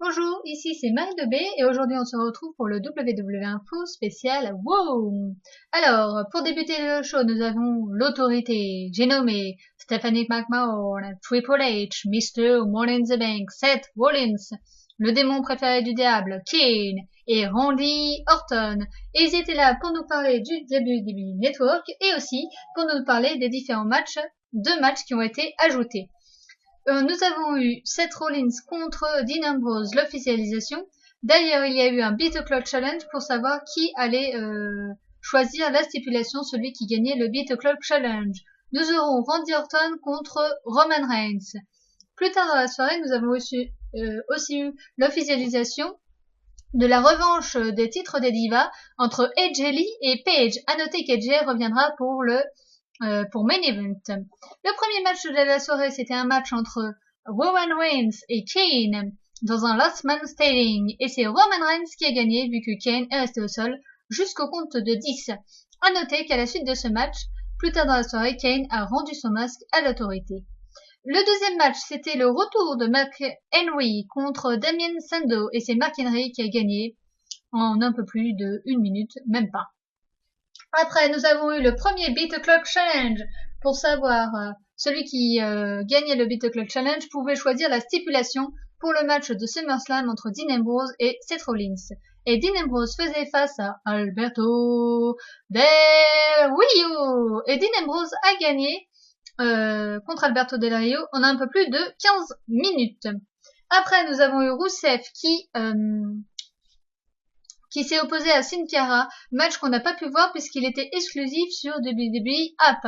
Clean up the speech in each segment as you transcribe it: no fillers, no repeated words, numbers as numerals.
Bonjour, ici c'est Marie de B et aujourd'hui on se retrouve pour le WW Info spécial WOW. Alors, pour débuter le show, nous avons l'autorité, j'ai nommé Stephanie McMahon, Triple H, Mr. Money in the Bank, Seth Rollins, le démon préféré du diable, Kane et Randy Orton. Et ils étaient là pour nous parler du WWE Network et aussi pour nous parler des différents matchs, deux matchs qui ont été ajoutés. Nous avons eu Seth Rollins contre Dean Ambrose, l'officialisation. D'ailleurs, il y a eu un Beat the Clock Challenge pour savoir qui allait choisir la stipulation, celui qui gagnait le Beat the Clock Challenge. Nous aurons Randy Orton contre Roman Reigns. Plus tard dans la soirée, nous avons aussi eu l'officialisation de la revanche des titres des divas entre AJ Lee et Paige. À noter qu'AJ reviendra pour Main Event. Le premier match de la soirée, c'était un match entre Roman Reigns et Kane dans un Last Man Standing. Et c'est Roman Reigns qui a gagné vu que Kane est resté au sol jusqu'au compte de 10. À noter qu'à la suite de ce match, plus tard dans la soirée, Kane a rendu son masque à l'autorité. Le deuxième match, c'était le retour de Mark Henry contre Damien Sandow et c'est Mark Henry qui a gagné en un peu plus de 1 minute, même pas. Après, nous avons eu le premier Beat the Clock Challenge. Pour savoir, celui qui gagnait le Beat the Clock Challenge pouvait choisir la stipulation pour le match de SummerSlam entre Dean Ambrose et Seth Rollins. Et Dean Ambrose faisait face à Alberto Del Rio. Et Dean Ambrose a gagné contre Alberto Del Rio en un peu plus de 15 minutes. Après, nous avons eu Rusev qui s'est opposé à Sin Cara, match qu'on n'a pas pu voir puisqu'il était exclusif sur WWE App.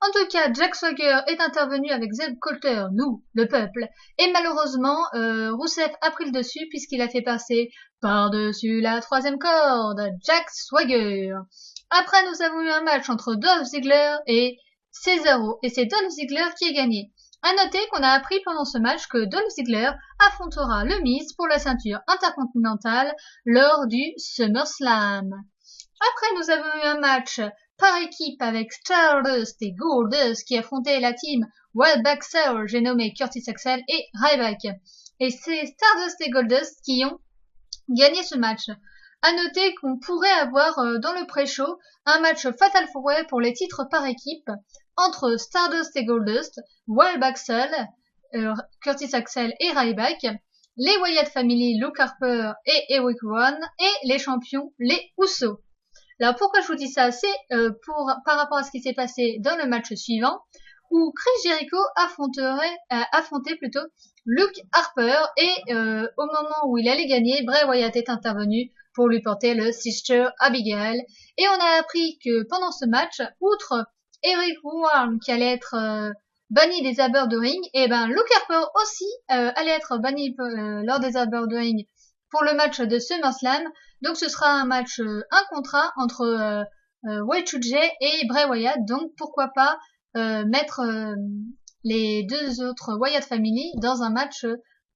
En tout cas, Jack Swagger est intervenu avec Zeb Coulter, nous, le peuple, et malheureusement, Rusev a pris le dessus puisqu'il a fait passer par-dessus la troisième corde, Jack Swagger. Après, nous avons eu un match entre Dolph Ziggler et Cesaro, et c'est Dolph Ziggler qui a gagné. À noter qu'on a appris pendant ce match que Dolph Ziggler affrontera le Miz pour la ceinture intercontinentale lors du SummerSlam. Après, nous avons eu un match par équipe avec Stardust et Goldust qui affrontaient la team Wildback Soul, j'ai nommé Curtis Axel et Ryback. Et c'est Stardust et Goldust qui ont gagné ce match. À noter qu'on pourrait avoir dans le pré-show un match Fatal 4-Way pour les titres par équipe entre Stardust et Goldust, Wildback Soul, Curtis Axel et Ryback, les Wyatt Family, Luke Harper et Eric Rowan, et les champions, les Usos. Alors pourquoi je vous dis ça? C'est par rapport à ce qui s'est passé dans le match suivant, où Chris Jericho affrontait Luke Harper, et au moment où il allait gagner, Bray Wyatt est intervenu pour lui porter le Sister Abigail. Et on a appris que pendant ce match, outre Eric Rowan qui allait être banni des abeurs de ring, et ben Luke Harper aussi allait être banni lors des abeurs de ring pour le match de SummerSlam. Donc ce sera un match un contre un entre Y2J et Bray Wyatt. Donc pourquoi pas mettre les deux autres Wyatt Family dans un match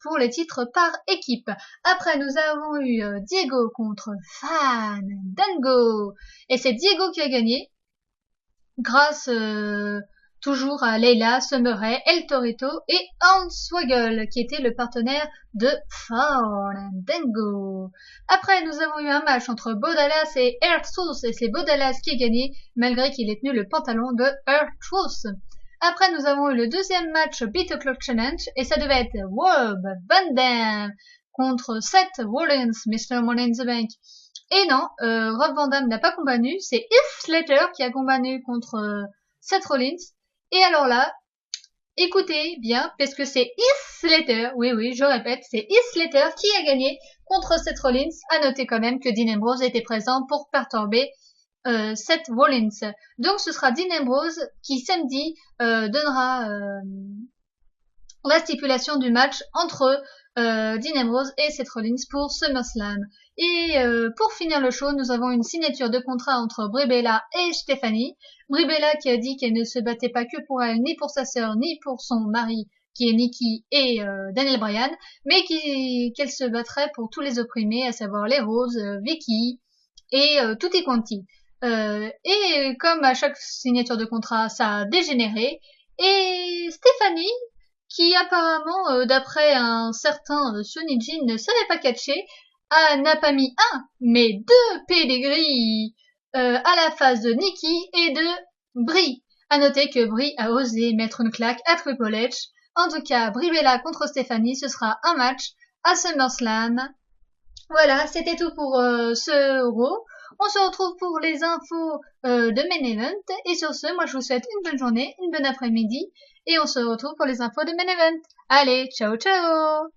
pour les titres par équipe. Après, nous avons eu Diego contre Fandango. Et c'est Diego qui a gagné grâce toujours à Leila, Summer Rae, El Torito et Hornswoggle qui était le partenaire de Fandango. Après, nous avons eu un match entre Bo Dallas et R-Truth et c'est Bo Dallas qui a gagné malgré qu'il ait tenu le pantalon de R-Truth. Après, nous avons eu le deuxième match Beat the Clock Challenge et ça devait être Rob Van Dam contre Seth Rollins, Mr. Money in the Bank. Et non, Rob Van Dam n'a pas combattu, c'est Heath Slater qui a combattu contre Seth Rollins. Et alors là, écoutez bien, parce que c'est Heath Slater, oui, je répète, c'est Heath Slater qui a gagné contre Seth Rollins. À noter quand même que Dean Ambrose était présent pour perturber Seth Rollins. Donc ce sera Dean Ambrose qui samedi donnera la stipulation du match entre Dean Ambrose et Seth Rollins pour SummerSlam. Et pour finir le show, nous avons une signature de contrat entre Brie Bella et Stephanie. Brie Bella qui a dit qu'elle ne se battait pas que pour elle, ni pour sa sœur, ni pour son mari, qui est Nikki et Daniel Bryan, mais qu'elle se battrait pour tous les opprimés, à savoir les Roses, Vicky et tutti quanti. Et comme à chaque signature de contrat, ça a dégénéré. Et Stephanie, qui apparemment, d'après un certain Sonijin, ne savait pas catcher, n'a pas mis un, mais 2 pédigris à la face de Nikki et de Brie. À noter que Brie a osé mettre une claque à Triple H. En tout cas, Brie Bella contre Stéphanie, ce sera un match à SummerSlam. Voilà, c'était tout pour ce Raw. On se retrouve pour les infos de Main Event. Et sur ce, moi je vous souhaite une bonne journée, une bonne après-midi. Et on se retrouve pour les infos de Main Event. Allez, ciao ciao!